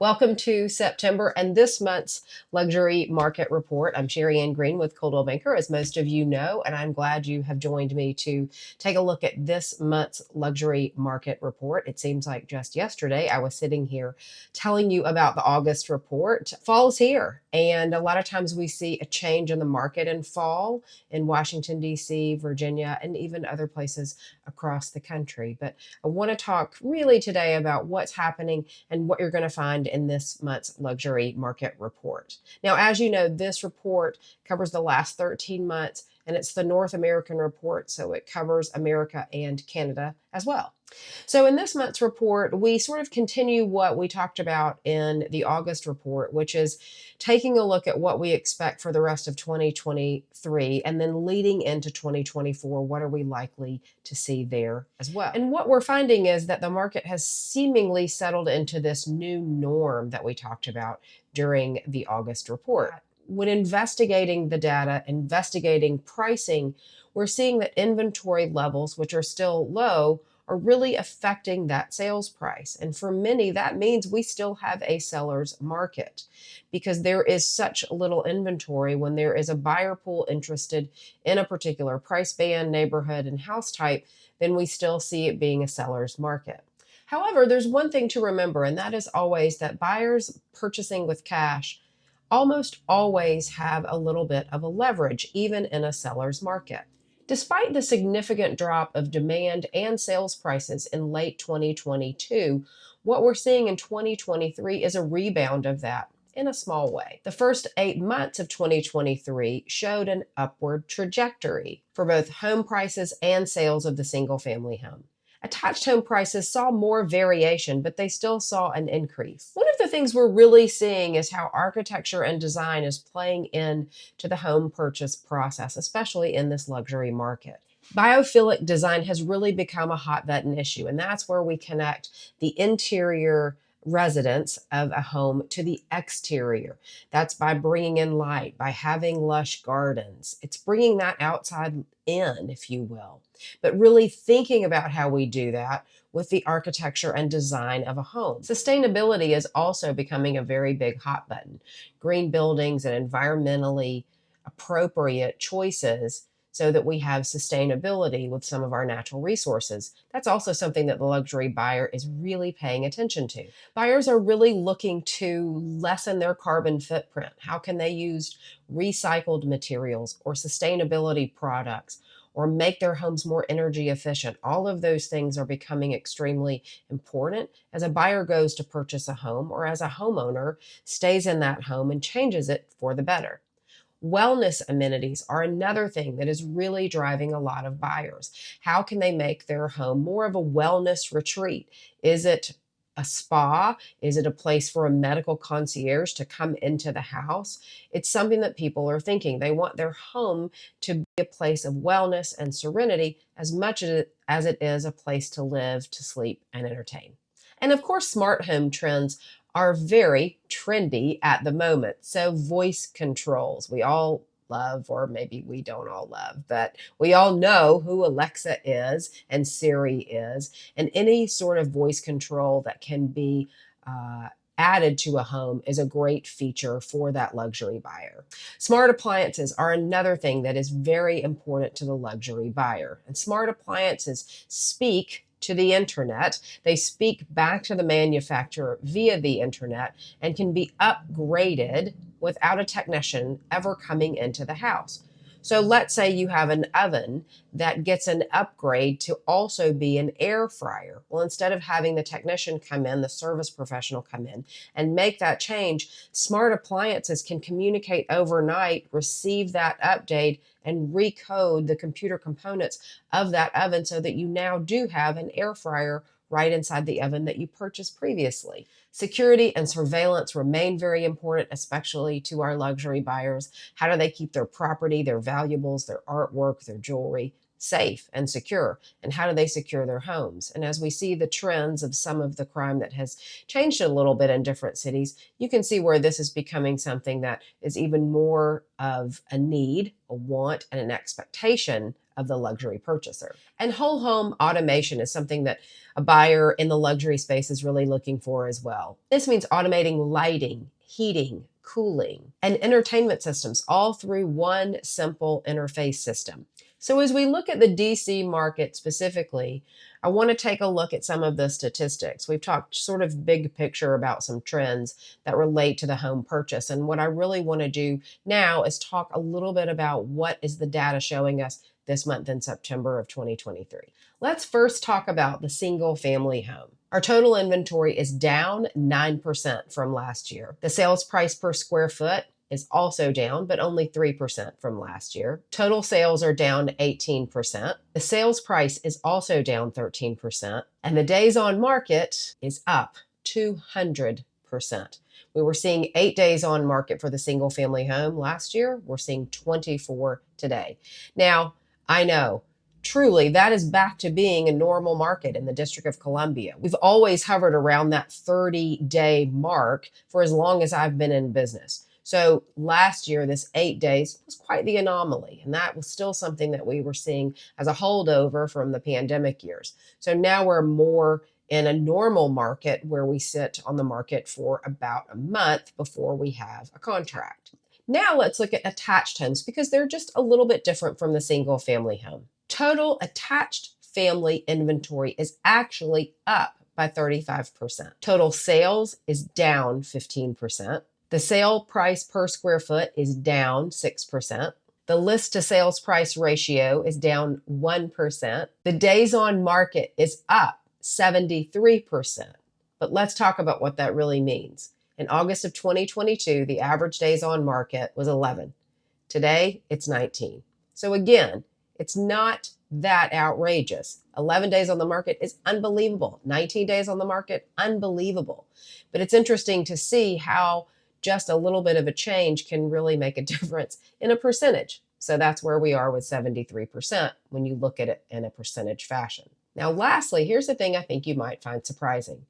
Welcome to September and this month's Luxury Market Report. I'm Sherri Green with Coldwell Banker, as most of you know, and I'm glad you have joined me to take a look at this month's Luxury Market Report. It seems like just yesterday I was sitting here telling you about the August report. Fall's here, and a lot of times we see a change in the market in fall in Washington, D.C., Virginia, and even other places across the country. But I want to talk really today about what's happening and what you're going to find in this month's Luxury Market Report. Now, as you know, this report covers the last 13 months, and it's the North American report, so it covers America and Canada as well. So in this month's report, we sort of continue what we talked about in the August report, which is taking a look at what we expect for the rest of 2023 and then leading into 2024, what are we likely to see there as well. And what we're finding is that the market has seemingly settled into this new norm that we talked about during the August report. When investigating the data, investigating pricing, we're seeing that inventory levels, which are still low, are really affecting that sales price. And for many, that means we still have a seller's market because there is such little inventory. When there is a buyer pool interested in a particular price band, neighborhood, and house type, then we still see it being a seller's market. However, there's one thing to remember, and that is always that buyers purchasing with cash almost always have a little bit of a leverage, even in a seller's market. Despite the significant drop of demand and sales prices in late 2022, what we're seeing in 2023 is a rebound of that in a small way. The first 8 months of 2023 showed an upward trajectory for both home prices and sales of the single-family home. Attached home prices saw more variation, but they still saw an increase. One of the things we're really seeing is how architecture and design is playing into the home purchase process, especially in this luxury market. Biophilic design has really become a hot button issue, and that's where we connect the interior residence of a home to the exterior. That's by bringing in light, by having lush gardens. It's bringing that outside in, if you will, but really thinking about how we do that with the architecture and design of a home. Sustainability is also becoming a very big hot button. Green buildings and environmentally appropriate choices so that we have sustainability with some of our natural resources. That's also something that the luxury buyer is really paying attention to. Buyers are really looking to lessen their carbon footprint. How can they use recycled materials or sustainability products or make their homes more energy efficient? All of those things are becoming extremely important as a buyer goes to purchase a home or as a homeowner stays in that home and changes it for the better. Wellness amenities are another thing that is really driving a lot of buyers. How can they make their home more of a wellness retreat? Is it a spa? Is it a place for a medical concierge to come into the house? It's something that people are thinking. They want their home to be a place of wellness and serenity as much as it is a place to live, to sleep, and entertain. And of course, smart home trends are very trendy at the moment. So voice controls, we all love, or maybe we don't all love, but we all know who Alexa is and Siri is, and any sort of voice control that can be added to a home is a great feature for that luxury buyer. Smart appliances are another thing that is very important to the luxury buyer. And smart appliances speak to the internet. They speak back to the manufacturer via the internet and can be upgraded without a technician ever coming into the house. So let's say you have an oven that gets an upgrade to also be an air fryer. Well, instead of having the technician come in, the service professional come in and make that change, smart appliances can communicate overnight, receive that update, and recode the computer components of that oven so that you now do have an air fryer right inside the oven that you purchased previously. Security and surveillance remain very important, especially to our luxury buyers. How do they keep their property, their valuables, their artwork, their jewelry safe and secure? And how do they secure their homes? And as we see the trends of some of the crime that has changed a little bit in different cities, you can see where this is becoming something that is even more of a need, a want, and an expectation of the luxury purchaser. And whole home automation is something that a buyer in the luxury space is really looking for as well. This means automating lighting, heating, cooling, and entertainment systems all through one simple interface system. So as we look at the DC market specifically, I want to take a look at some of the statistics. We've talked sort of big picture about some trends that relate to the home purchase. And what I really want to do now is talk a little bit about what is the data showing us this month in September of 2023. Let's first talk about the single family home. Our total inventory is down 9% from last year. The sales price per square foot is also down, but only 3% from last year. Total sales are down 18%. The sales price is also down 13%. And the days on market is up 200%. We were seeing 8 days on market for the single family home last year. We're seeing 24 today. Now, I know truly that is back to being a normal market in the District of Columbia. We've always hovered around that 30-day mark for as long as I've been in business. So last year, this 8 days was quite the anomaly. And that was still something that we were seeing as a holdover from the pandemic years. So now we're more in a normal market where we sit on the market for about a month before we have a contract. Now let's look at attached homes because they're just a little bit different from the single family home. Total attached family inventory is actually up by 35%. Total sales is down 15%. The sale price per square foot is down 6%. The list to sales price ratio is down 1%. The days on market is up 73%. But let's talk about what that really means. In August of 2022, the average days on market was 11. Today, it's 19. So again, it's not that outrageous. 11 days on the market is unbelievable. 19 days on the market, unbelievable. But it's interesting to see how just a little bit of a change can really make a difference in a percentage. So that's where we are with 73% when you look at it in a percentage fashion. Now, lastly, here's the thing I think you might find surprising.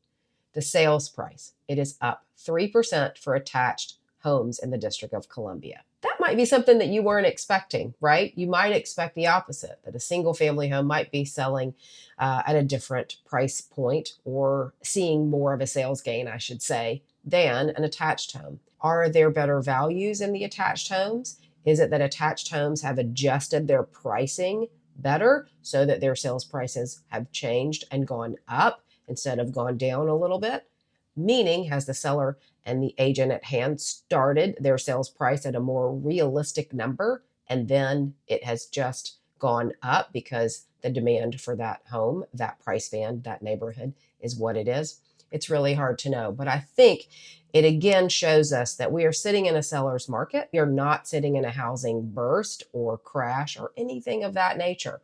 The sales price. It is up 3% for attached homes in the District of Columbia. That might be something that you weren't expecting, right? You might expect the opposite, that a single family home might be selling at a different price point or seeing more of a sales gain, I should say, than an attached home. Are there better values in the attached homes? Is it that attached homes have adjusted their pricing better so that their sales prices have changed and gone up instead of gone down a little bit? Meaning, has the seller and the agent at hand started their sales price at a more realistic number and then it has just gone up because the demand for that home, that price band, that neighborhood is what it is? It's really hard to know, but I think it again shows us that we are sitting in a seller's market. We are not sitting in a housing burst or crash or anything of that nature.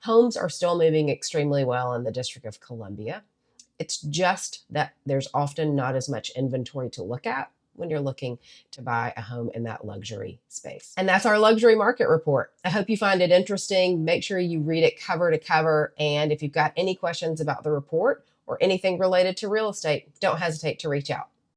Homes are still moving extremely well in the District of Columbia. It's just that there's often not as much inventory to look at when you're looking to buy a home in that luxury space. And that's our luxury market report. I hope you find it interesting. Make sure you read it cover to cover. And if you've got any questions about the report or anything related to real estate, don't hesitate to reach out.